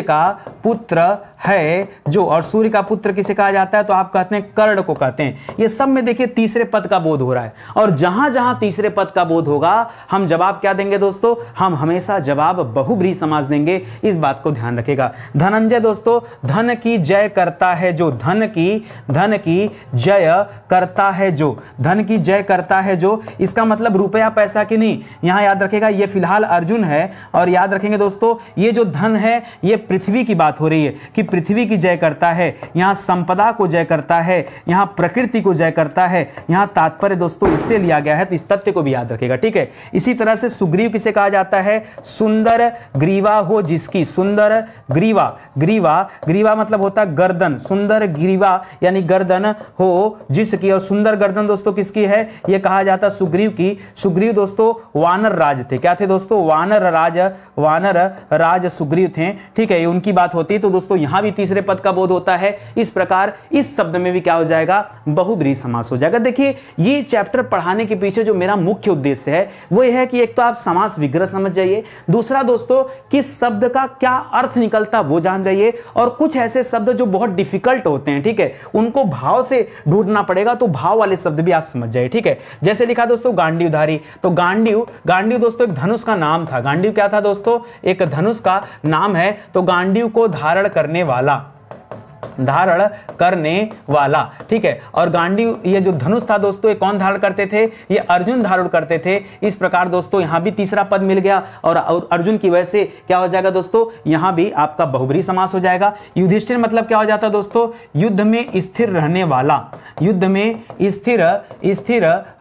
[SPEAKER 1] का पुत्र है जो, और सूर्य का पुत्र किसे कहा जाता है, तो आप कहते हैं कर्ण को कहते हैं। ये सब में देखिए तीसरे पद का बोध हो रहा है, और जहां जहां तीसरे पद का बोध होगा हम जवाब क्या देंगे दोस्तों, हम हमेशा जवाब बहुब्रीहि समास देंगे, इस बात को ध्यान रखेगा। धनंजय दोस्तों धन की जय करता है जो, धन की जय करता है जो, धन की जय करता है जो, इसका मतलब रुपया पैसा की नहीं, यहां याद रखेगा ये फिलहाल अर्जुन है, और याद रखेंगे दोस्तों ये जो धन है ये पृथ्वी की बात हो रही है कि पृथ्वी की जय करता है, यहां संपदा को जय करता है, यहां प्रकृति को जय करता है, यहां तात्पर्य दोस्तों इससे लिया गया है, तो इस तथ्य को भी याद रखेगा, ठीक है। इसी तरह से सुग्रीव किसे कहा जाता है, सुंदर ग्रीवा हो जिसकी, सुंदर ग्रीवा मतलब होता है गर्दन, सुंदर ग्रीवा यानी गर्दन हो जिसकी, और सुंदर गर्दन दोस्तों किसकी है, यह कहा जाता है सुग्रीव की। सुग्रीव दोस्तों वानर राज थे, क्या थे दोस्तों, वानर राज सुग्रीव थे, ठीक है, ये उनकी बात होती है। तो दोस्तों यहां भी तीसरे पद का बोध होता है, इस प्रकार इस शब्द में भी क्या हो जाएगा, बहुब्रीहि समास हो जाएगा। देखिए ये चैप्टर पढ़ाने के पीछे जो मेरा मुख्य उद्देश्य है वो यह है कि एक तो आप समास विग्रह समझ जाइए, दूसरा दोस्तों किस शब्द का क्या अर्थ निकलता वो जान जाइए, और कुछ ऐसे शब्द जो बहुत डिफिकल्ट होते हैं, ठीक है, उनको भाव से ढूंढना पड़ेगा, तो भाव वाले शब्द भी आप समझ जाइए, ठीक है। जैसे लिखा दोस्तों गांडीवधारी, तो गांडीव दोस्तों एक धनुष का नाम था, गांडीव क्या था दोस्तों, एक धनुष का नाम है, तो गांडीव को धारण करने वाला, ठीक है। और गांडीव ये जो धनुष था दोस्तों ये कौन धारण करते थे, ये अर्जुन धारण करते थे। इस प्रकार दोस्तों यहां भी तीसरा पद मिल गया, और अर्जुन की वजह से क्या हो जाएगा दोस्तों, यहां भी आपका बहुब्रीहि समास हो जाएगा। युधिष्ठिर मतलब क्या हो जाता है दोस्तों, युद्ध में स्थिर रहने वाला, युद्ध में स्थिर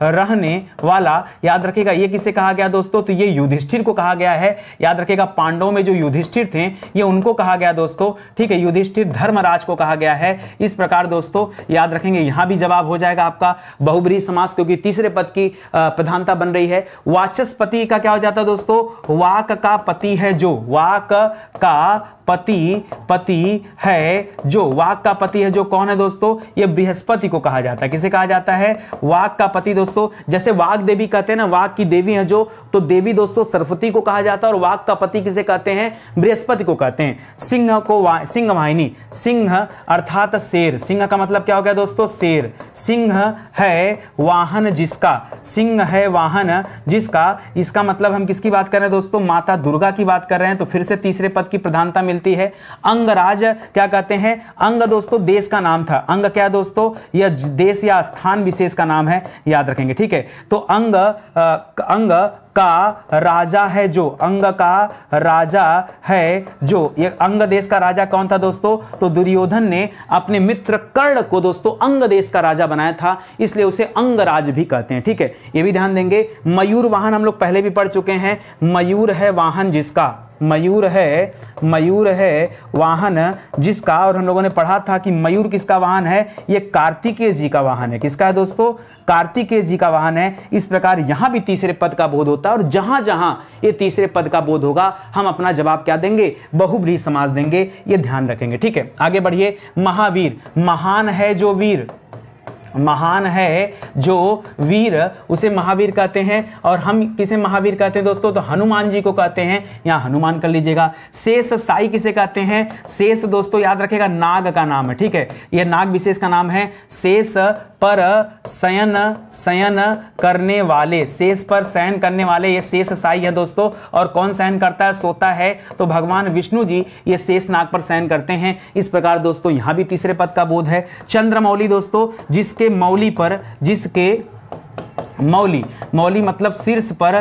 [SPEAKER 1] रहने वाला, याद रखेगा ये किसे कहा गया दोस्तों, तो ये युधिष्ठिर को कहा गया है। याद रखेगा पांडवों में जो युधिष्ठिर थे ये उनको कहा गया दोस्तों, ठीक है, युधिष्ठिर धर्मराज को कहा गया है। इस प्रकार दोस्तों याद रखेंगे यहां भी जवाब हो जाएगा आपका बहुब्रीहि समास, क्योंकि तीसरे पद की प्रधानता बन रही है। वाचस्पति का क्या हो जाता है दोस्तों, वाक का पति है जो, वाक का पति है जो, वाक का पति है जो कौन है दोस्तों, ये बृहस्पति को कहा जाता है। किसे कहा जाता है, वाक का पति दोस्तों, जैसे वाक देवी कहते हैं ना, वाक की देवी है जो, तो देवी दोस्तों सरस्वती को कहा जाता है, और वाक का पति किसे कहते हैं, बृहस्पति को कहते हैं। सिंह को सिंह वाहिनी, सिंह अर्थात शेर, सिंह का मतलब क्या हो गया दोस्तों, शेर। सिंह है वाहन जिसका, सिंह है वाहन जिसका, इसका मतलब हम किसकी बात कर रहे हैं दोस्तों, माता दुर्गा की बात कर रहे हैं, तो फिर से तीसरे पद की प्रधानता मिलती है। अंगराज क्या कहते हैं, अंग दोस्तों देश का नाम था, अंग क्या दोस्तों, यह देश या स्थान विशेष का नाम है, याद रखेंगे, ठीक है। तो अंग का राजा है जो, अंग का राजा है जो, ये अंग देश का राजा कौन था दोस्तों, तो दुर्योधन ने अपने मित्र कर्ण को दोस्तों अंग देश का राजा बनाया था, इसलिए उसे अंगराज भी कहते हैं, ठीक है, ये भी ध्यान देंगे। मयूर वाहन हम लोग पहले भी पढ़ चुके हैं, मयूर है वाहन जिसका, मयूर है वाहन जिसका, और हम लोगों ने पढ़ा था कि मयूर किसका वाहन है, ये कार्तिकेय जी का वाहन है। किसका है दोस्तों, कार्तिकेय जी का वाहन है। इस प्रकार यहां भी तीसरे पद का बोध होता है, और जहां जहां ये तीसरे पद का बोध होगा हम अपना जवाब क्या देंगे, बहुब्रीहि समास देंगे, ये ध्यान रखेंगे, ठीक है। आगे बढ़िए। महावीर, महान है जो वीर, महान है जो वीर, उसे महावीर कहते हैं। और हम किसे महावीर कहते हैं दोस्तों? तो हनुमान जी को कहते हैं, यहाँ हनुमान कर लीजिएगा। शेष साई किसे कहते हैं? शेष दोस्तों याद रखेगा नाग का नाम है, ठीक है, यह नाग विशेष का नाम है। शेष पर शयन करने वाले, शेष पर शयन करने वाले ये शेष साई है दोस्तों। और कौन शयन करता है, सोता है? तो भगवान विष्णु जी ये शेष नाग पर शयन करते हैं। इस प्रकार दोस्तों यहाँ भी तीसरे पद का बोध है। चंद्रमौली दोस्तों, जिसके मौली पर, जिसके मौली, मौली मतलब शीर्ष पर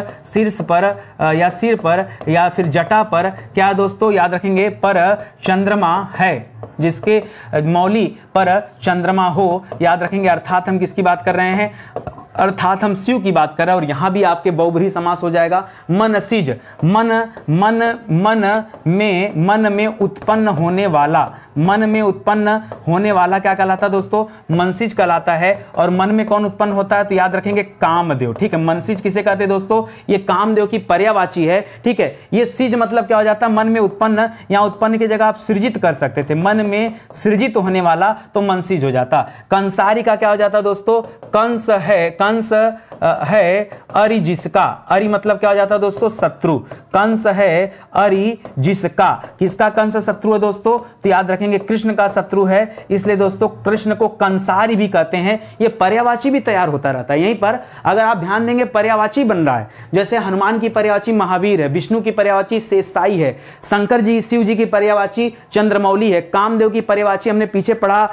[SPEAKER 1] या सिर पर या फिर जटा पर, क्या दोस्तों याद रखेंगे, पर चंद्रमा है, जिसके मौली पर चंद्रमा हो, याद रखेंगे। अर्थात हम किसकी बात कर रहे हैं? अर्थात हम शिव की बात कर रहे हैं। और यहां भी आपके बहुब्रीहि समास हो जाएगा। मनसिज, मन में उत्पन्न होने वाला, मन में उत्पन्न होने वाला क्या कहलाता है दोस्तों? मनसिज कहलाता है। और मन में कौन उत्पन्न होता है? तो याद रखेंगे कामदेव, ठीक है। मनसिज किसे कहते हैं दोस्तों? ये कामदेव की पर्यायवाची है, ठीक है। ये सिज मतलब क्या हो जाता है? मन में उत्पन्न, या उत्पन्न की जगह आप सृजित कर सकते थे, मन में सृजित होने वाला, तो मनसिज हो जाता। कंसारी का क्या हो जाता दोस्तों? कंस है अरि जिसका, अरि मतलब क्या हो जाता है दोस्तों? शत्रु। कंस है अरि जिसका, किसका कंस शत्रु है दोस्तों? तो याद रखेंगे कृष्ण का शत्रु है, इसलिए दोस्तों कृष्ण को कंसारी भी कहते हैं। ये पर्यायवाची भी तैयार होता रहता है। यहीं पर अगर आप ध्यान देंगे पर्यायवाची बन रहा है। जैसे हनुमान की पर्यायवाची महावीर है, विष्णु की पर्यायवाची शेषसाई है, शंकर जी शिव जी की पर्यायवाची चंद्रमौली है, कामदेव की पर्यायवाची हमने पीछे पढ़ा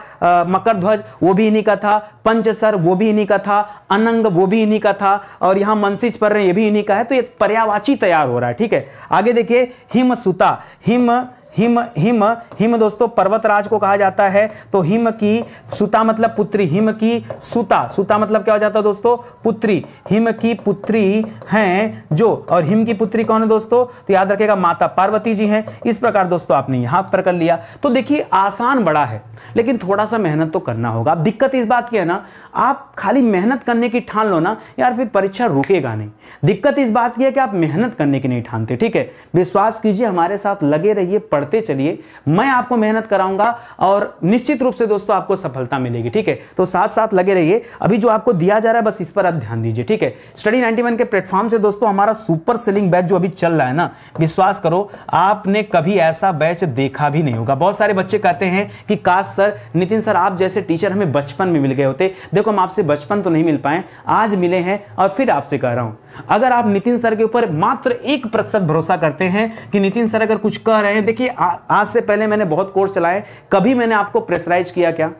[SPEAKER 1] मकर ध्वज, वो भी इन्हीं का था, पंचसर वो भी इन्हीं का था, अनंग वो भी इन्हीं का था, और यहां मनसिज पढ़ रहे हैं ये भी इन्हीं का है। तो ये पर्यायवाची तैयार हो रहा है, ठीक है। आगे देखिए, हिम सुता, हिम दोस्तों पर्वतराज को कहा जाता है। तो हिम की सुता मतलब पुत्री, हिम की सुता मतलब क्या हो जाता है दोस्तों? पुत्री। हिम की पुत्री हैं जो, और हिम की पुत्री कौन है दोस्तों? तो याद रखेगा माता पार्वती जी हैं। इस प्रकार दोस्तों आपने यहां पर कर लिया। तो देखिए आसान बड़ा है, लेकिन थोड़ा सा मेहनत तो करना होगा। अब दिक्कत इस बात की है ना, आप खाली मेहनत करने की ठान लो ना यार, फिर परीक्षा रुकेगा नहीं। दिक्कत इस बात की है कि आप मेहनत करने की नहीं ठानते, ठीक है। विश्वास कीजिए, हमारे साथ लगे रहिए, पढ़ते चलिए, मैं आपको मेहनत कराऊंगा और निश्चित रूप से दोस्तों आपको सफलता मिलेगी, ठीक है। तो साथ साथ लगे रहिए। अभी जो आपको दिया जा रहा है बस इस पर आप ध्यान दीजिए, ठीक है। स्टडी 91 के प्लेटफॉर्म से दोस्तों हमारा सुपर सेलिंग बैच जो अभी चल रहा है ना, विश्वास करो आपने कभी ऐसा बैच देखा भी नहीं होगा। बहुत सारे बच्चे कहते हैं कि काश सर, नितिन सर आप जैसे टीचर हमें बचपन में मिल गए होते। देखो हम आपसे बचपन तो नहीं मिल पाए, आज मिले हैं। और फिर आपसे कह रहा हूं, अगर आप नितिन सर के ऊपर मात्र 1% भरोसा करते हैं कि नितिन सर अगर कुछ कह रहे हैं, देखिए आज से पहले मैंने बहुत कोर्स चलाए, कभी मैंने आपको प्रेशराइज किया क्या?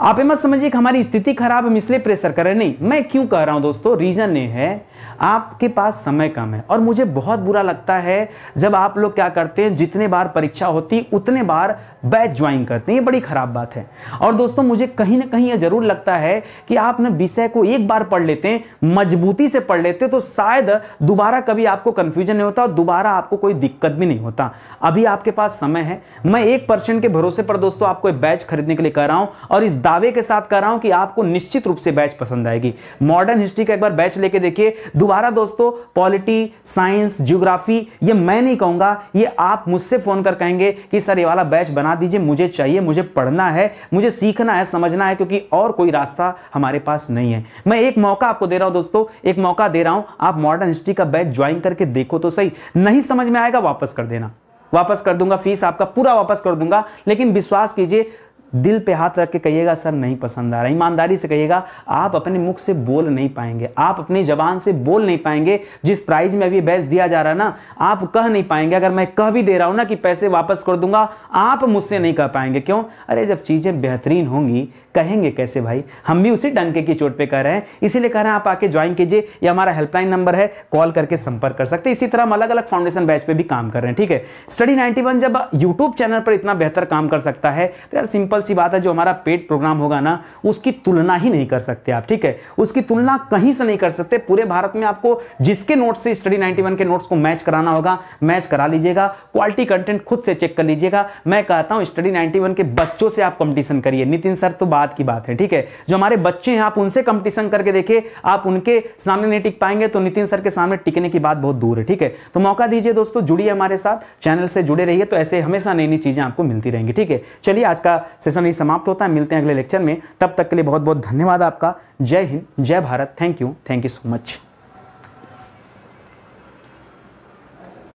[SPEAKER 1] आप ये मत समझिए कि हमारी स्थिति खराब हम इसलिए प्रेशर कर रहे हैं, नहीं। मैं क्यों कह रहा हूं दोस्तों, रीजन ये है आपके पास समय कम है। और मुझे बहुत बुरा लगता है जब आप लोग क्या करते हैं, जितने बार परीक्षा होती उतने बार बैच ज्वाइन करते हैं, ये बड़ी खराब बात है। और दोस्तों मुझे कहीं ना कहीं ये जरूर लगता है कि आप ना विषय को एक बार पढ़ लेते हैं, मजबूती से पढ़ लेते तो शायद दोबारा कभी आपको कंफ्यूजन नहीं होता और दोबारा आपको कोई दिक्कत भी नहीं होता। अभी आपके पास समय है। मैं 1% के भरोसे पर दोस्तों आपको बैच खरीदने के लिए कह रहा हूं, और इस दावे के साथ कह रहा हूं कि आपको निश्चित रूप से बैच पसंद आएगी। मॉडर्न हिस्ट्री का एक बार बैच लेके देखिए। दोबारा दोस्तों पॉलिटी, साइंस, ज्योग्राफी, ये मैं नहीं कहूंगा, ये आप मुझसे फोन कर कहेंगे कि सर ये वाला बैच बना दीजिए, मुझे चाहिए, मुझे पढ़ना है, मुझे सीखना है, समझना है, क्योंकि और कोई रास्ता हमारे पास नहीं है। मैं एक मौका आपको दे रहा हूं दोस्तों, एक मौका दे रहा हूं, आप मॉडर्न हिस्ट्री का बैच ज्वाइन करके देखो तो सही। नहीं समझ में आएगा वापस कर देना, वापस कर दूंगा, फीस आपका पूरा वापस कर दूंगा। लेकिन विश्वास कीजिए, दिल पे हाथ रख के कहिएगा सर नहीं पसंद आ रहा, ईमानदारी से कहिएगा। आप अपने मुख से बोल नहीं पाएंगे, आप अपनी जबान से बोल नहीं पाएंगे। जिस प्राइस में अभी बैच दिया जा रहा है ना, आप कह नहीं पाएंगे। अगर मैं कह भी दे रहा हूं ना कि पैसे वापस कर दूंगा, आप मुझसे नहीं कह पाएंगे। क्यों? अरे जब चीजें बेहतरीन होंगी कहेंगे कैसे भाई? हम भी उसी डंके की चोट पे कह रहे हैं, इसीलिए कह रहे हैं आप आके ज्वाइन कीजिए। ये हमारा हेल्पलाइन नंबर है, कॉल करके संपर्क कर सकते हैं। इसी तरह हम अलग अलग फाउंडेशन बैच पे भी काम कर रहे हैं, ठीक है। स्टडी 91 जब यूट्यूब चैनल पर इतना बेहतर काम कर सकता है तो यार सिंपल सी बात है, जो हमारा पेड प्रोग्राम होगा ना उसकी तुलना ही नहीं कर सकते आप, ठीक है। उसकी तुलना कहीं से नहीं कर सकते। पूरे भारत में आपको जिसके नोट से स्टडी 91 के नोट्स को मैच कराना होगा, मैच करा लीजिएगा। क्वालिटी कंटेंट खुद से चेक कर लीजिएगा। मैं कहता हूं स्टडी 91 के बच्चों से आप कंपटीशन करिए। नितिन सर तो बाद की बात है, ठीक है। जो हमारे बच्चे हैं आप उनसे कंपटीशन करके देखिए, आप उनके सामने नहीं टिक पाएंगे तो नितिन सर के सामने टिकने की बात बहुत दूर है, ठीक है। तो मौका दीजिए दोस्तों, जुड़िए हमारे साथ, चैनल से जुड़े रहिए, तो ऐसे हमेशा नई नई चीजें आपको मिलती रहेंगी, ठीक है। चलिए आज का सेशन यही समाप्त होता है, मिलते हैं अगले लेक्चर में, तब तक के लिए बहुत बहुत धन्यवाद आपका। जय हिंद, जय Bharat, thank you so much.